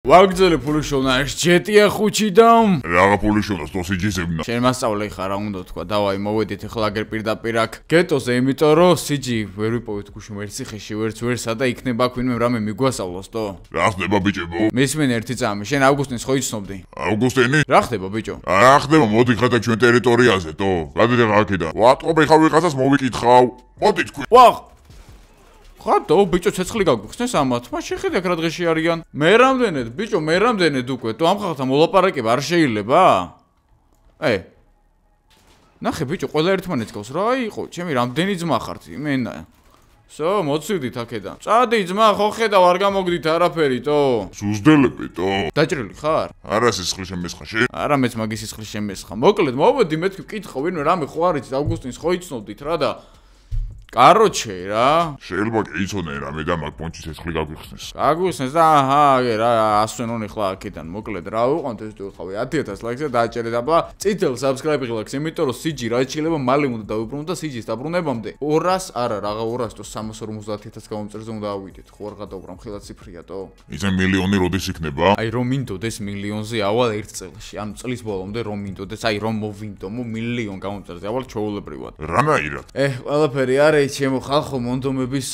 ვაგრძელე ფულიშოვნა ჯეტია ხუჩიდან. Რაღა ფულიშოვნა სიჯიზებნა. შენ მასწავლე ხარ, რა უნდა თქვა. დავაი, მოვედით ახლა აგერ პირდაპირ აქ. გეტოზე, იმიტომ რომ სიჯი ვერ ვიპოვეთ გუშინ ვერც ციხეში, ვერსა და იქნება აქ ვინმე რამე მიგვასწავლოს, თო? რა ხდება ბიჭებო? მისმენ ერთი წამი. შენ აუგუსტინს ხო იცნობდი? აუგუსტინი? რა ხდება ბიჭო? რა ხდება, მოდი ხათა ჩვენ ტერიტორიაზე, თო? გადიდე აქედან. ვატყობი ხარ ვიღაცას მოვიკითხავ. მოდი თქვენ. ვაღ ხატო ბიჭო ცეცხლი გაგვიხსნეს ამათ. მაშ შეხედე აქ რა დღეში არიან. მე რამდენად ბიჭო, მე რამდენად უკვე თუ ამ ხალხთან მოლაპარაკება არ შეიძლება? ნახე ბიჭო, ყველა ერთმანეთს გავს რა იყო, ჩემი რამდენი ძმა ხართ იმენა. სო, მოცივდით აქედან. წადი ძმა, ხო ხედავ არ გამოგდით არაფერი, თო? სუზდელები, თო? დაჭრილი ხარ? არა სისხლი შემესხაში? არა მეც მაგის სისხლი შემესხა. მოკლედ, მოვედი მე ვკითხო ვინმე რამე ხო არ იცით აუგუსტინს ხო იცნობდით რა და კაროჩე რა. შეიძლება კი იცოდნენ რამე და მაგ პონჩის სისხლი გაგვიხსნეს. გაგვიხსნეს და აჰა, რა ასვენონ ახლა აქედან. მოკლედ რა ვიყავთ ეს თუ ვიყავი 10000 ლაიქზე დააჭერეთ აბა წითელ subscribe ღილაკს, იმიტომ რომ სიჯი რა შეიძლება მალე უნდა დავიბრუნოთ და სიჯის დაბრუნებამდე 200 არა რაღაცა 200 თუ 350000 გამომწერზე უნდა ავიდეთ. ხო არ გადაუბრამ ხელა ციფრია, თო? იცი მილიონი როდის იქნება? აი რომ მინდოდეს მილიონზე ავალ ერთ წელში. ანუ წლის ბოლომდე რომ მინდოდეს, აი რომ მოვინდომო მილიონ გამომწერზე ავალ ჩაულებრივად. რანაირად? ყველაფერი არის ჩემო ხალხო მონდომების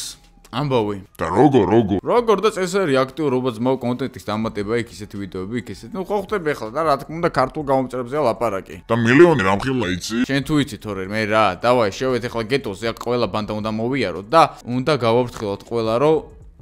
ამბავი. და როგორ და წესერი აქტიურობა ძმაო კონტენტის დამატება იქ ისეთი ვიდეოები იქ ისეთი. ნუ ხო ხტები ახლა და რა თქმა უნდა ქართულ გამომწერებზეა ლაპარაკი. და მილიონი რამხილა იცი? შენ თუ იცი თორე მე რა, დავაი შევეთ ახლა გეტოზე აქ ყველა ბანდა უნდა მოვიაროთ და უნდა გავაფრთხილოთ ყველა რომ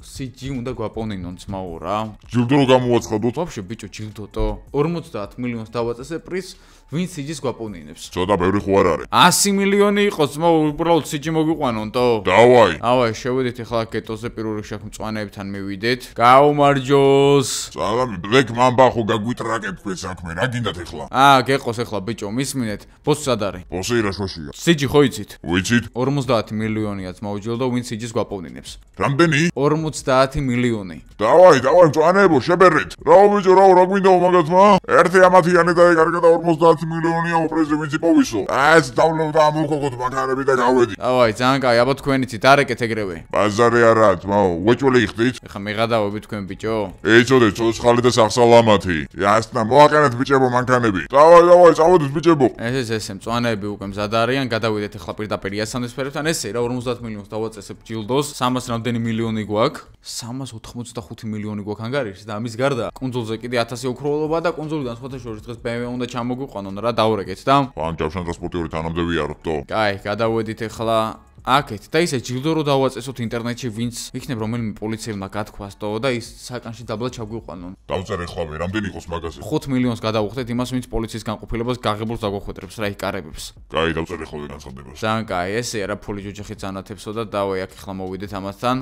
სიჯი უნდა გვაპოვნინონ ძმაო რა. ჯილდო რო გამოვაცხადოთ? ვაფშე ბიჭო ჯილდოტო 50 მილიონს დავაწესე პრიზ ვინ სიჯის გვაპოვნინებს. ცოტა ბევრი ხო არ არის? 100 მილიონი იყოს ძმაო უბრალოდ სიჯი მოგვიყვანონ თო? დავაი შევედით ახლა გეტოზე პირველ რიგში მწვანეებთან მივიდეთ. გაუმარჯოს. სალამი ბლეკ მამბა ხო გაგვიტრაკებ თქვენ საქმე რა გინდათ ახლა? გეყოს ახლა ბიჭო მისმინეთ. ბოსი სად არის? ბოსი ირაშოშია. სიჯი ხო იცით? ვიცით? 50 მილიონია ძმაო ჯილდო ვინ სიჯის გვაპოვნინებს. რამდენი? 50 მილიონი. დავაი მწვანეებო შებერეთ. რა ბიჭო რა გვინდა მაგათმა? ერთი ამათიანი და კარგა და 50 მილიონია უპრეზიდენტ ვინც იპოვისო. ეს დავლევ და ამოვქოთ მაგარები და გავედი. დავაი ძალიან კაი, აბა თქვენიც დარეკეთ ეგრევე. ბაზარი არა ძმაო, უეჭველი იხდით? ეხა მეღადავები თქვენ ბიჭო. ეცოდეთ ცოცხალი და სახსალამათი. იასნა მოაყენეთ ბიჭებო მანქანები. დავაი წავედით ბიჭებო. ესე მწვანეები უკვე მზად არიან, გადავიდეთ ახლა პირდაპირ იასამნის სფერებთან. ესე რა 50 მილიონს დავაწესებ ჯილდოს, 300 რამდენი მილიონი გვაქვს? 385 მილიონი გვაქვს ანგარიშს და ამის გარდა კუნძულზე კიდე 1000 ოქროულობა და კუნძულიდან სხვათა შორის დღეს BMW უნდა ჩამოგვიყვანონ რა დავრეკეთ და ამ ჯავშან ტრანსპორტიორი თანამდე ვიაროთ თო. კაი, გადავედით ახლა აქეთ და ისე ჯილდო რო დავაწესოთ ინტერნეტში ვინც იქნებ რომელიმე პოლიციელმა გათქვას თო და ის საკანში დაბლა ჩაგვიყვანონ. დავწერე ხლავე, რამდენი იყოს მაგაზე? 5 მილიონს გადავუხდეთ იმას ვინც პოლიციის განყოფილებას გაღებულს დაგვახვედრებს რა იკარებებს. კაი, დავწერე ხლავე განცხადებას. ძალიან კაი, ესეა რა ფული ჯოჯახი ძანათებსო და დავაი აქ ახლა მოვიდეთ ამასთან.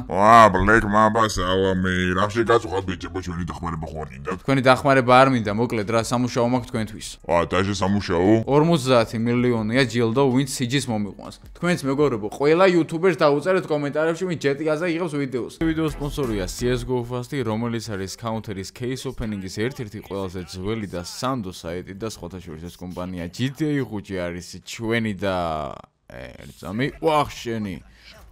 ბლეკ მამბა სალამი, რამში გაწუხათ ბიჭებო ჩვენი დახმარება ხო არ გინდათ? თქვენი დახმარება არ მინდა, მოკლედ რა სამუშაო მაქვს თქვენთვის. დაჟე სამუშაო? 50 მილიონია ჯილდო ვინც სიჯის მომიყვანს. თქვენც მეგობრებო, ყველა YouTuber-ს დაუწერეთ კომენტარებში ვინ ჯეტიაზე იღებს ვიდეოს. ვიდეოს სპონსორია CS:GO Fast, რომელიც არის Counter-ის case opening-ის ერთ-ერთი ყველაზე ძველი და სანდო საიტი და სხვათა შორის ეს კომპანია GTA 5 არის ჩვენი და ერთზამი ვახშენი.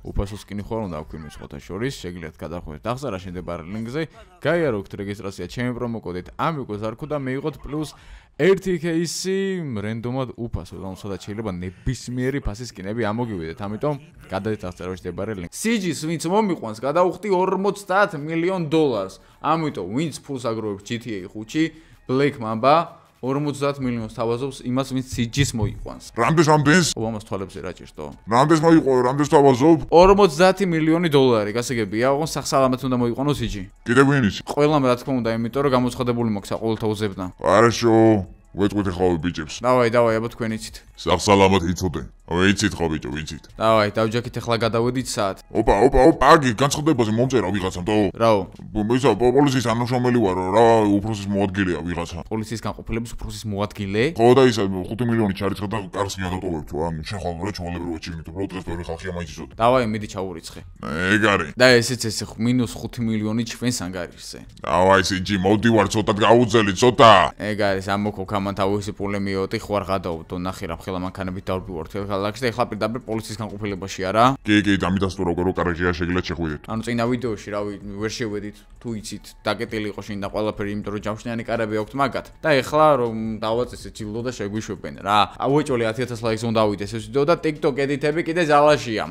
უფასო სკინი ხო არ უნდა აქვთ იმის სხვათა შორის, შეგიძლიათ გადახვიდეთ აღწერა შემდებარე ლინკზე, გაიაროთ რეგისტრაცია ჩემი პრომოკოდით AMIGO ZARKU და მეიღოთ პლუს 1 кейსი რენდომად უფასო, სადაც შეიძლება ნებისმიერი ფასის სკინები ამოგივიდეთ, ამიტომ გადადეთ აღწერაში მდებარე ლინკს. სიჯის ვინც მომიყვანს, გადავხდი 50 მილიონ დოლარს. ამიტომ ვინც ფულს აგროვებს GTA 5-ში, Black Mamba 50 მილიონს თავაზობს იმას ვინც სიჯის მოიყვანს. რამდენს? ამას თვალებზე რა ჭირთო? რამდენს თავაზობ? 50 მილიონი დოლარი, გასაგებია, ოღონ სახსალამად უნდა მოიყვანო სიჯი. კიდე ვინ იცი? ყველამ რა თქმა უნდა, იმიტომ რომ გამოცხადებული მაქვს საყოველთაო ზებნა. არაშო, ვეწყვეტი ხავე ბიჭებს. დავაი, აბა თქვენ იცით. სახსალამად იცოდე. ვიცით ხო ბიჭო, ვიცით. დავაი, დავჯექით ახლა გადავედით საათ. ოპა, აგი განცხადებაზე მომწერა ვიღაცამ, თო? რაო? ისა პოლიციის თანამშრომელი ვარო, რა უფროსის მოადგილეა ვიღაცა. პოლიციის განყოფილების უფროსის მოადგილე? ხო და ისა 5 მილიონი ჩარიცხა და კარს გადავტოვებთ, ანუ შენ ხალხო რა ჩავალებრო ჩიმით, უბრალოდ დღეს ბევრი ხალხია მაინც იცოდა. დავაი, მიდი ჩავურიცხე. ეგ არის. და ესეც ესე -5 მილიონი ჩვენს ანგარიშზე. დავაი, სიჯი, მოდი ვარ ცოტა გაუძელი, ცოტა. ეგ არის, ამოქო კამან თავისი პულე მიოტი, ხო არ გადავდო, ნახე რა, ხელა მანქანებით დავბივართ თელ ქალაქში და ეხლა პირდაპირ პოლიციის განყოფილებაში არა? კი, ამიტაც თუ როგორ კარგია შეგიძლიათ შეხვიდეთ. ანუ წინა ვიდეოში რავი ვერ შევედით თუ იცით დაკეტილი იყო შინ და ყველაფერი იმიტომ რომ ჯავშნიანი კარები აქვს მაგათ და ეხლა რომ დავაწესეთ ჯილდო და შეგვიშვებენ რა. აუეჭოლი 10000 ლაიქს უნდა ავიდეს ეს ვიდეო და TikTok ედიტები კიდე ზალაშია.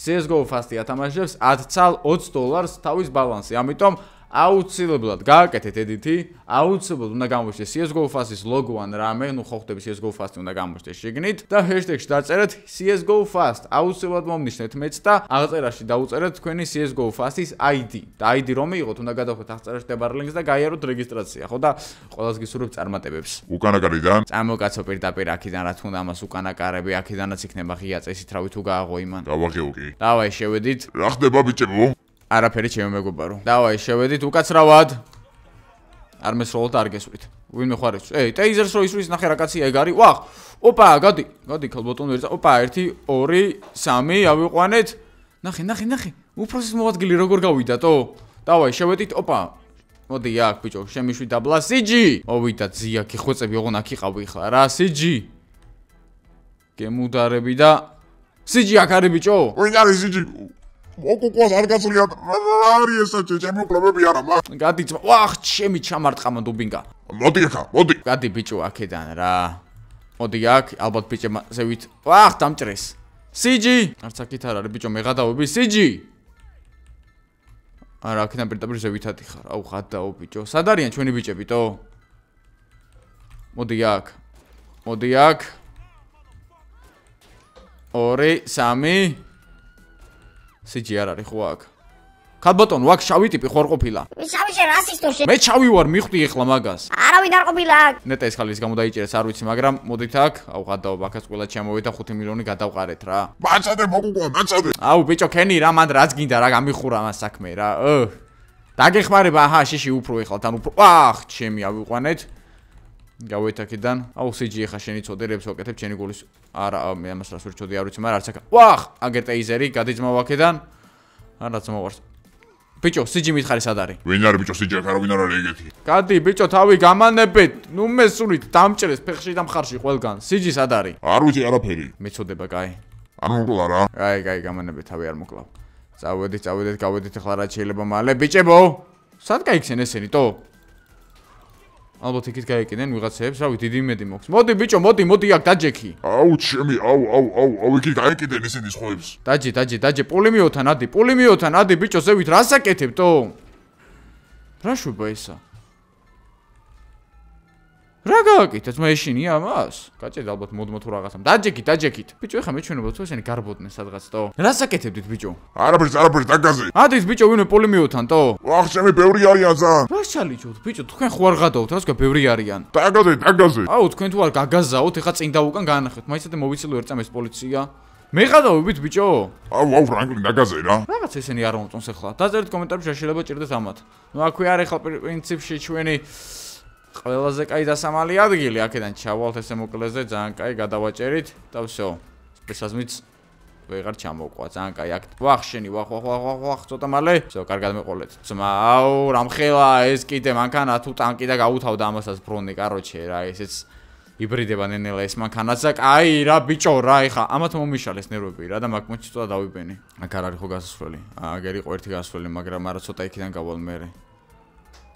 CS:GO Fast-ი ათამაშებს 10 ცალ $20 თავის ბალანსი. ამიტომ აუცილებლად გააკეთეთ ედიტი, აუცილებლად უნდა გამოჩნდეს CS:GO Fast-ის ლოგო ან რამე, ნუ ხო ხდები CS:GO Fast-ი უნდა გამოჩნდეს შიგნით და ჰეშტეგში დაწერეთ CS:GO Fast. აუცილებლად მომნიშნეთ მეც და აღწერაში დაუწერეთ თქვენი CS:GO Fast-ის ID. და ID რომ იყოთ, უნდა გადავხეთ აღწერაში დაბარ ლინკს და გაიაროთ რეგისტრაცია, ხო და ყველას გისურვებთ წარმატებებს. უკანაკარიდან? წამოკაცო პირდაპირ აქედან რა თქმა უნდა ამას უკანაკარები აქედანაც იქნება ღია წესით რავი თუ გააღო იმან. დავაღეო კი. დავაი შევედით. რა ხდება ბიჭებო? არაფერი ჩემო მეგობარო. დავაი შევედით უკაცრავად. არ მესროლოთ არ გესვრით. ვინმე ხარ ის? ტეიზერს რო ისვრის ნახე რა კაცია ეგ არის. ვახ. ოპა, გადი ქალბატონო ერთა. ოპა 1 2 3 ავიყვანეთ. ნახე. უფროსის მოადგილი როგორ გავიდათო? დავაი შევედით. ოპა. მოდი აქ ბიჭო, შემიშვი დაბლა სიჯი. მოვიდა ძია გიხვეწები ოღონ აქ იყავი ხლა რა სიჯი. გემუდარები და სიჯი აქ არის ბიჭო? ვინ არის სიჯი? მოკუკვას არ გაწლიათ. რა არის ესა ჩემი უფლებები არა მა? გადი ძმა. ვახ, ჩემი ჩამარტყამა დუბინგა. მოდი ახლა, მოდი. გადი ბიჭო აქედან რა. მოდი აქ, ალბათ ბიჭებმა ზევით. ვახ, დამჭრეს. სიჯი. არც აქეთ არ არის ბიჭო, მე გადავები სიჯი. არა, აქედან პირდაპირ ზევითათი ხარ. აუ, გადაო ბიჭო. სად არიან ჩვენი ბიჭებიტო? მოდი აქ. 2 3 სიჯი არ არის ხო აქ? ქალბატონო, აქ შავი ტიპი ხوار ყოფილა. შავი შე რასისტოში. მე შავი ვარ, მიხვდი ეხლა მაგას. არავინ არ ყოფილა აქ. ნეტა ეს ხალის გამო დაიჭერეს, არ ვიცი, მაგრამ მოდით აქ. აუ, გადაო, აქაც ყველა ჩამოვიდა 5 მილიონი გადავყარეთ რა. მაწადე მოკუკვა, მაწადე. აუ, ბიჭო, ქენი რა, მანდ რაც გინდა რა, გამიხურა მას საქმე რა. დაგეხმარება, აჰა, შიში უფრო ეხლა თან უფრო. ვახ, ჩემი ავიყვანეთ. გავეთ აქედან. აუ, სიჯი ეხა შენი წოდერებს ვაკეთებ, შენი გულის. არა, მე ამას რას ვერ ჩოდი, არ ვიცი, მაგრამ არც აქ. ვახ, აგერ ტეიზერი, გადიძმავ აქედან. არაც მოვარს. ბიჭო, სიჯი მითხარი სად არის? ვინ არის ბიჭო სიჯი აქ არა ვინ არ არის ეგეთი? გადი ბიჭო, თავი გამანებეთ. ნუ მესურით, დამჭერეს ფეხში და მხარში ყველგან. სიჯი სად არის? არ ვიცი არაფერი. მეწოდება, კაი. არ მოკლა რა. კაი, გამანებეთ, თავი არ მოკლავ. წავედით, გავედით ახლა რა შეიძლება მალე. ბიჭებო, სად გაიქცენ ესენი თო? ალბათ იქით გაიკიდნენ ვიღაცებს, რავი, დიდი იმედი მოქვს. მოდი ბიჭო, მოდი აქ დაჯექი. აუ ჩემი, აუ, იქით გაიკიდნენ ესენი სხვებს. დაჯე, პული მიოთან, ადი ბიჭო, ზევით რას აკეთებთო? რა შვება ესა? რა გააკეთეთ, მე ეშინია ამას? გაჭერდა ალბათ მოდმო თუ რაღაცამ. დაჯექით. ბიჭო, ეხა მეჩვენებო თუ ესენი გარბოდნენ სადღაც თო? რას აკეთებდით ბიჭო? არაფერს დაგაზე. ადით ბიჭო, ვინმე პოლი მიოთან თო? ვახ, ჩემი ბევრი არიან ძალიან. რა ჩალიჩოთ ბიჭო, თქვენ ხო არ გადავთ, რას გა ბევრი არიან? დაგაზე. აუ, თქვენ თუ არ გაგაზაოთ, ეხა წინ დავუკან გაანახეთ. მაიცადე მოვიცილო ერთ წამეს პოლიცია. მე გადავებით ბიჭო? აუ, ფრანკლინ დაგაზე რა. რაღაც ესენი არ მომწონს ეხლა. დაწერეთ კომენტარებში რა შეიძლება ჭირდეს ამათ. ნუ აქვე არის ხა პრინციპში ჩვენი ყველაზე კაი დასამალი ადგილი, აქედან ჩავალთ ესე მოკლეზე, ძალიან კაი გადავაჭერით და всё. სპეციალიზმიც ვეღარ ჩამოვყვა, ძალიან კაი აქ. ვახ შენი, ვახ, ცოტა მალე. всё, კარგად მეყოლეთ. ძმა, აუ, რამხელა ეს კიდე მანქანა თუ ტანკი და გაუთავდა ამასაც ბრონი, კაროჩე რა, ესეც იბრიდება ნენელა ეს მანქანაც და კაი რა ბიჭო რა, ეხა ამათ მომიშალეს ნერვები რა და მაგმოჩი ცოტა დავიბენი. აქ არ არის ხო გასასვლელი? აგერ იყო ერთი გასასვლელი, მაგრამ არა ცოტა იქიდან გავალ მე.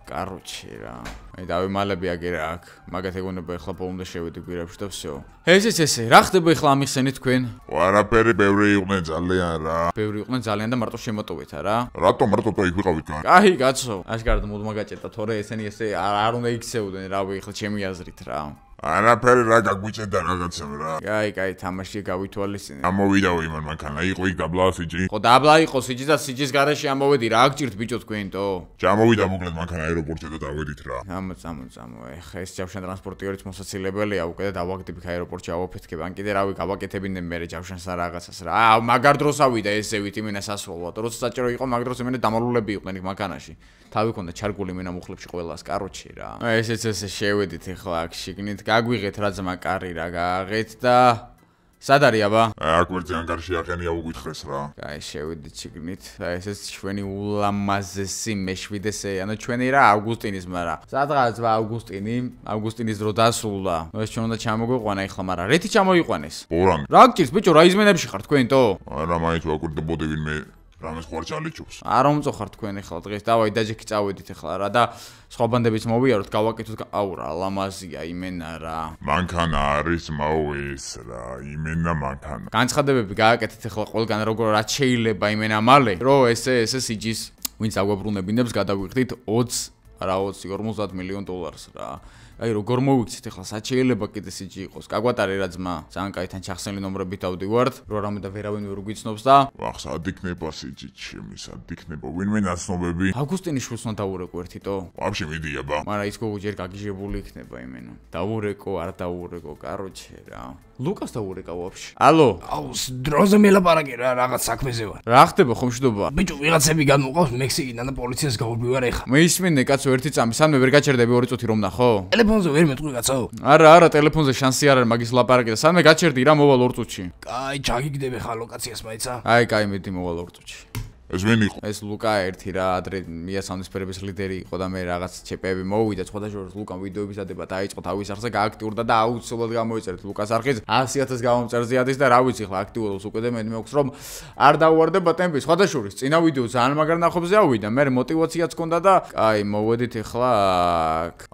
კაროჩე რა. აი დავიმალები აგერ აქ. მაგათ ეგონება ეხლა ბოლომდე შევედი გვირებში და всё. ესე. რა ხდება ეხლა ამიხსენით თქვენ? არაფერი ბევრი იყვნენ ძალიან რა. ბევრი იყვნენ ძალიან და მარტო შემოტოვეთ რა. რატომ მარტო იქ ვიყავით კაი? კაი კაცო. აშკარად მოდმა გაჭერდა თორე ესენი ესე არ უნდა იქცეოდნენ რავი ეხლა ჩემი აზრით რა. არაფერი რა გაგვიჭედა რაღაცამ რა. კაი, თამაში გავითვალისწინე. ამოვიდაო იმან მანქანა, იყო იქ დაბლა სიჯი. ხო, დაბლა იყო სიჯი და სიჯის გარეშე ამოვედი რა, აქ ჭირთ ბიჭო თქვენთო. ჩამოვიდა მოკლედ მანქანა აეროპორტზე და დავედით რა. წამო. ეხა ეს ჯავშან ტრანსპორტიორიც მოსაცილებელია, უკვე და დავაგდები აეროპორტში ავაფეთქებ. ან კიდე რავი გავაკეთებინდნენ მე ჯავშანს რა რაღაცას რა. მაგარ დროს ავიდა ესევით იმენა სასროლად. როცა საჭირო იყო მაგ დროს იმენა დამალულები იყვნენ იქ მანქანაში. თავი ქონდა ჩარგული იმენა მუხლებში ყველას, კაროჩე რა. ესეც ესე შევედით ეხლა აქ შიგნით. გაგვიღეთ რა ძმა კარი რა გააღეთ და სად არის აბა? აქ ვერცი ანგარში აღენია უგითხეს რა. აი შევიდით შიგნით და ესეც ჩვენი ულამაზესი მეშვიდესე, ანუ ჩვენი რა ავგუსტინის, მაგრამ სადღაც ავგუსტინის დრო დასრულდა. ეს ჩვენ უნდა ჩამოგვიყვანა ეხლა, მაგრამ რეთი ჩამოიყვანეს? ბორანი. რა გჭირს ბიჭო, რა იზმენებში ხარ თქვენთო? არა მაინც ვაკვირდებოდი ვინმე რამეს ხوار ჩალიჩობს. არ მომწოხარ თქვენ ეხლა დღეს. დავაი დაჯექი წავედით ეხლა რა და სხვა ბანდებიც მოვიაროთ, გავაკეთოთ. აუ რა ლამაზია იმენა რა. მანქანა არის მაუის რა, იმენა მანქანა. განცხადებები გააკეთეთ ეხლა ყველგან როგორ რაც შეიძლება იმენა მალე. რო ესე სიჯის ვინც აგვაბრუნებინებს გადავიხდით 20 რა 20 50 მილიონ დოლარს რა. აი როგორ მოვიქცეთ ეხლა სად შეიძლება კიდე სიჯი იყოს. გაგვატარე რა ძმა, ძალიან კაითან ჩახსენილი ნომრებით ავდივართ, რო რამე და ვერავინ ვერ გვიცნობს და ვახ სად იქნება სიჯი ჩემი, სად იქნება ვინმე ნაცნობები? ავგუსტინის შულს უნდა დაურეკო ერთითო. ვაფშე მიდი აბა. მაგრამ ის გოგო ჯერ გაგიჟებული იქნება იმენო. დაურეკო, არ დაურეკო, კაროჩე რა. ლუკას დაურეკა ვაფშე. ალო, აუ დროზე მელაპარაკე რა, რაღაც საქმეზე ვარ. რა ხდება ხომშდობა? ბიჭო, ვიღაცები განმოყავს მექსიკიდან და პოლიციას გავუბივარ ეხა. მეისმინე კაცო ერთი წამი, სანმე ვერ გაჩერდები 2 წუთი რომ ნახო? ტელეფონზე ვერ მეტყვი კაცო. არა, ტელეფონზე შანსი არ არის მაგის ლაპარაკი და სანმე გაჩერდი რა მოვალ 2 წუთში. კაი, ჩაგიგდები ხა ლოკაციას მაიცა. აი, კაი, მედი მოვალ 2 წუთში. ეს ვინ იყო? ეს ლუკა ერთი რა, ადრე მიასამნისფერების ლიდერი იყო და მე რაღაც ჩეპები მოვიდა, სხვადასხვა ლუკამ ვიდეოების დადება დაიწყო თავის არხზე გააქტიურდა და აუცილებლად გამოიწერეთ ლუკას არხის 100,000 გამომწერზე ადის და რა ვიცი ხლა აქტიურობს უკვე და მე მეუქს რომ არ დაუვარდება ტემპი. სხვადასხვა წინა ვიდეო ძალიან მაგარ ნახობზე ავიდა, მე მოტივაციაც ჰქონდა და აი მოვედით ეხლა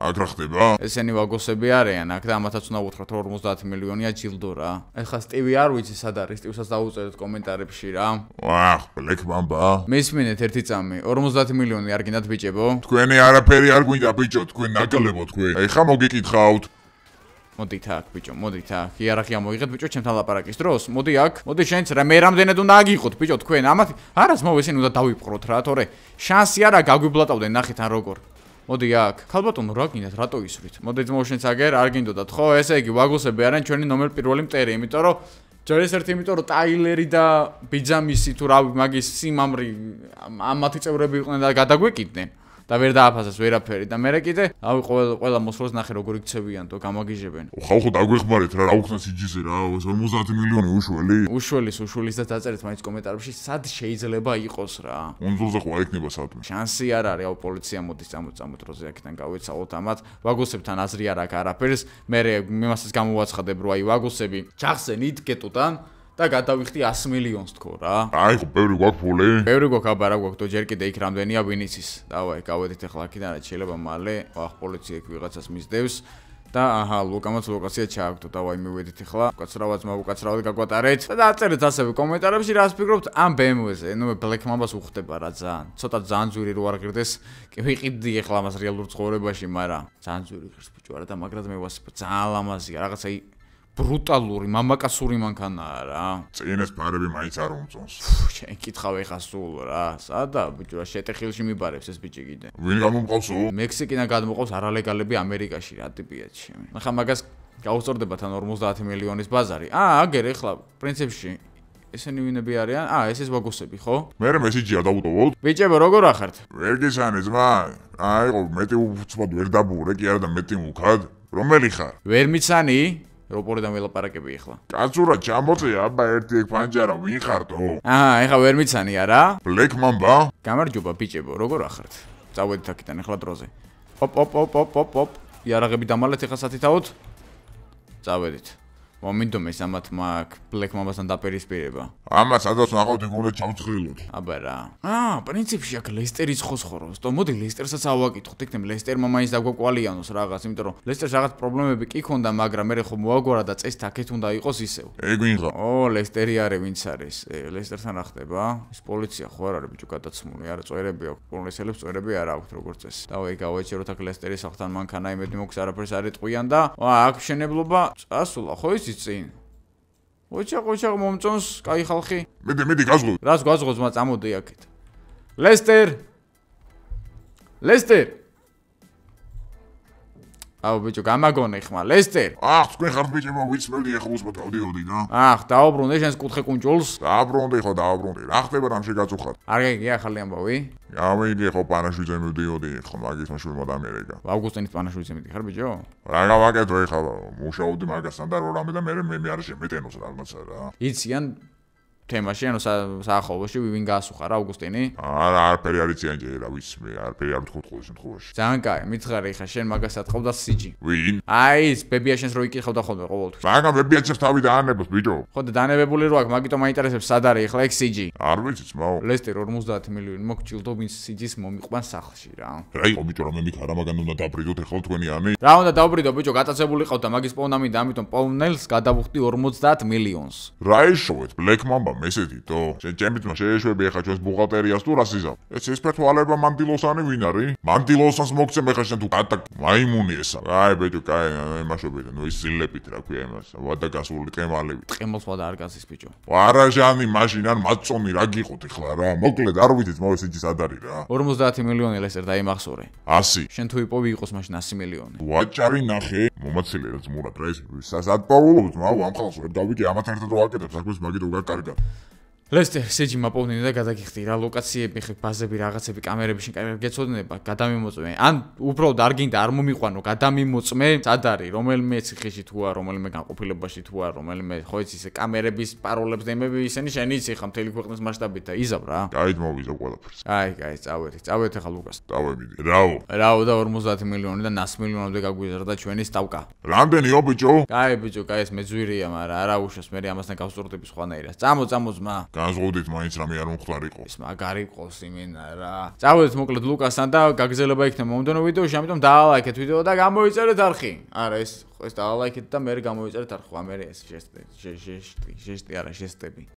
აქ რა ხდება? ესენი ვაგოსები არიან აქ და ამათაც უნდა ვუთხრათ 50 მილიონია ჯილდო რა. ეხლა სტივი არ ვიცი სად არის, სტივსაც დაუწერეთ კომენტარებში რა. ვახ, ბლეკ მამბა. მისმინეთ ერთი წამი 50 მილიონი არ გინდათ ბიჭებო? თქვენი არაფერი არ გვინდა ბიჭო, თქვენ ნაკლებო თქვენ. ეხა მოგიკითხავთ. მოდით აქ ბიჭო, მოდით აქ. იარაღი ამოიღეთ ბიჭო ჩემთან ლაპარაკის დროს. მოდი აქ. მოდი შენც რა მე რამდენად უნდა აგიღოთ ბიჭო თქვენ. ამათ არას მოვესენ უნდა დავიპყროთ რა, თორე შანსი არა გაგვიბლატავდნენ ნახეთ ან როგორ. მოდი აქ. ქალბატონო რა გინდათ, რატო ისვრით? მოდი ძმაო შენც აგერ არ გინდოდათ ხო? ესე იგი ვაგოსები არიან ჩვენი ნომერ პირველი მტერი, იმიტომ რომ ჯერ ერთ იმიტომ რომ ტაილერი და ბიძამისი თუ რავი მაგის სიმამრი ამათი წევრები იყვნენ და გადაგვეკიდნენ და ვერ დააფასეს ვერაფერი და მე კიდე ავი ყველა მოსვლას ნახე როგორ იქცევიანო გამაგიჟებენ. ხალხო დაგვეხმარეთ რა უხსნა სიჯიზე რა 50 მილიონი უშველი. უშველის და დაწერეთ მაინც კომენტარებში სად შეიძლება იყოს რა. უნძულზე ხوار იქნება სადმე. შანსი არ არის, აუ პოლიცია მოდის წამოწროზე აქედან გავეცალოთ ამათ. ვაგოსებთან აზრი არ აქვს არაფერს. მე მიმასაც გამოვაცხადებ რომ აი ვაგოსები ჩახსენით გეტოდან და გადავიხდი 100 მილიონს თქო რა. აი ხო ბევრი გვაქვს ფული. ბევრი გვაქვს აბა რა გვაქვს, ჯერ კიდე იქ რამდენია ვინიცის. დავაი, გავედით ახლა აქედან რაც შეიძლება მალე, ახ პოლიცია იქ ვიღაცას მისდევს და აჰა, ლუკამაც ლოკაცია ჩააგდო. დავაი, მივედით ახლა. უკაცრავად მოუკაცრავად გაგვატარეთ. და დაწერეთ ასევე კომენტარებში რას ფიქრობთ ამ BMW-ზე. ნუ Black Mamba-ს უხდება რა ძალიან. ცოტა ძალიან ძვირი რო არ ღირდეს. ვიყიდი ახლა ამას რეალურ ცხოვრებაში, მაგრამ ძალიან ძვირი ღირს ბიჭო არა და მაგრად მევასება. ძალიან ლამაზია, რაღაცა ბრუტალური, მამაკაცური მანქანაა რა. წინეს ფარები მაინც არ უმწონს. შენ კითხავ ეხა სულ რა. სადა ბიჭო რა შეტეხილში მიბარებს ეს ბიჭი კიდე. ვინ გამომყავსო? მექსიკიდან გადმოყავს არალეგალები ამერიკაში რა ტიპია ჩემი. ახლა მაგას გაუსწორდებათ ან 50 მილიონის ბაზარი. აგერ ეხლა პრინციპში ესენი ვინები არიან? ეს ვაგოსები ხო? მე მესიჯი ადავუტოვოთ. ბიჭებო როგორ ახართ? ვერ გისანი ძმა. აი ხო მეტი უცბად ვერ დაბურე კი არა და მეტი მუქად. რომელი ხარ? ვერ მიცანი? როპორიდან ველაპარაკები ახლა. კაცურა ჩამოწე აბა ერთი ეგ პანჯარა ვინ ხართო? ეხლა ვერ მიცანი არა? Black Mamba? გამარჯობა ბიჭებო, როგორ ახართ? წავედით აქედან ახლა დროზე. ოპ. იარაღები დამალეთ ახლა სათითაოდ. წავედით. მომინდომეს ამათ მაგ Black Mamba-სთან დაპირისპირება. ამას სადაც ნახავთ იქ უნდა ჩავწრილოთ. აბა რა. პრინციპში აქ ლესტერის ხოსხოროს. თო მოდი ლესტერსაც ავაკითხოთ. იქნებ ლესტერმა მაინც დაგვაკვალიანოს რაღაც, იმიტომ რომ ლესტერს რაღაც პრობლემები კი ქონდა, მაგრამ მე ხო მოაგვარა და წესით აქეთ უნდა იყოს ისევ. ეგ ვინ ხარ? ლესტერი არის ვინც არის? ლესტერთან რა ხდება? ის პოლიცია ხო არ არის ბიჭო გადაცმული, არა წვერები აქვს. პოლიციელებს წვერები არ აქვთ როგორც წესი. დავაი გავაჩეროთ აქ ლესტერის სახთან მანქანა იმედი მოქვს არაფერს არ ეტყვიან და აქ მშენებლობა წასულა ხო ის წინ. ოჩა მომწონს, კაი ხალხი. მედი გაზღო. რას გვაზღო ძმა წამოდი აქეთ. ლესტერ. აუ ბიჭო, გამაგონე ხმა, ლესტერ. თქვენ ხართ ბიჭებო, ვიცმევდი ეხლა უსმოთ გავდიოდი რა. დაუბრუნდე შენს კუთხე კუნჭულს. დააბრუნდი ხო, დააბრუნდი. რა ხდება რამში გაწუხარ? არ გიგია ახალი ამბავი? გამიდი ხო პანაშვიძე მივდიოდი ხო მაგის მაშულმა დამერეკა. ავგუსტინის პანაშვიძე მიდიხარ ბიჭო? რა გავაკეთო ეხლა მუშაობდი მაგასთან და რამე და მე არ შემეტენოს რაღაცა რა. იციან თემაში, ანუ საახალოში ვინ გაასუხა რა ავგუსტინი? არა, არაფერი არ იციან ჯერ რა ვიცი, მე არაფერი არ ვთქვი ყოველ შემთხვევაში. ძალიან კაი, მითხარი ხა შენ მაგას ატყავდა სიჯი. ვინ? აი ეს ბებიაშენს რო იკითხავდა ხოლმე ყოველთვის. მაგა ბებიაჩებს თავი დაანებოს ბიჭო. ხო და დანებებული რო აქ, მაგიტომ მაინტერესებს სად არის ხლა ეგ სიჯი. არ ვიცი ძმაო. ლესტერ 50 მილიონი მოგჭილდო ვინც სიჯის მომიყვან სახლში რა. რა იყო ბიჭო, რომ მე მითხარა მაგან უნდა დაბრიდოთ ეხლა თქვენიანი? რა უნდა დავბრიდო ბიჭო, გატაცებული ყავდა მაგის პოვნა მინდა, ამიტომ პოვნელს გადავუხდი 50 მილიონს. რა ეშოვეთ, ბლეკ მამბა მესეთითო? შენ ჩემთვის შეეშვები ეხლა ჩვენს ბუღალტერიას თუ რას იზავ? ეს ფერთვალება მანდილოსანი ვინ არის? მანდილოსანს მოგცემ ეხლა შენ თუ კატა მაიმუნი ესა. აი ბიჭო, კაი, იმაშობეთ, ნუ ის სილებით რა ქვია იმას. ვადაგასული ტყემალები. ტყემალს ვადა არ გასის ბიჭო. ვარაჟანი მაშინ ან მაწონი რა გიყოთ ეხლა რა? მოკლედ არ ვიცით მოვესიჯი სად არის რა. 50 მილიონი ლესტერ დაიმახსოვრე. 100. შენ თუ იპოვი იყოს მაშინ 100 მილიონი. ვაჭარი ნახე, მომაცილე რა ძმურად რა ეს სასად პაულობს, მაგ ამ ხალხს ვერ დავიკე ამათ ერთად რო აკეთებ საქმეს მაგით უგარ კარგად. ლესტერ სიჯი მაპოვნინე და გადაგიხდი რა ლოკაციები ხე ბაზები რაღაცები კამერები შენ კამერები გეცოდინება გადამიმოწმე ან უბრალოდ არ გინდა არ მომიყვანო გადამიმოწმე სად არის რომელიმე ციხეში თუ არა რომელიმე განყოფილებაში თუ არა რომელიმე ხო იცი ისე კამერების პაროლებს დემები ისინი შენ იცი ხა მთელი ქვეყნის მასშტაბით და იზავ რა კაი მოვიზავ ყველაფერს კაი წავედი ხა ლუკას წავედი რაო და 50 მილიონი და 100 მილიონამდე გაგვიზარდა ჩვენი სტავკა რამდენიო ბიჭო კაი ბიჭო კაი ეს მეძვირია მაგრამ არა უშავს მე ამასთან გავსწორდები სხვანაირად წამო ძმა განზღუდით მაინც რამე არ მომხდარიყო. ის მაგარი ყავს იმინა რა. წავედით მოკლედ ლუკასთან და გაგზელება იქნება მომდენო ვიდეოში, ამიტომ დაალაიქეთ ვიდეო და გამოიწერეთ არხი. არა ეს დაალაიქეთ და მე გამოიწერეთ არხი. ამერე ეს ჟესტი არა ჟესტები.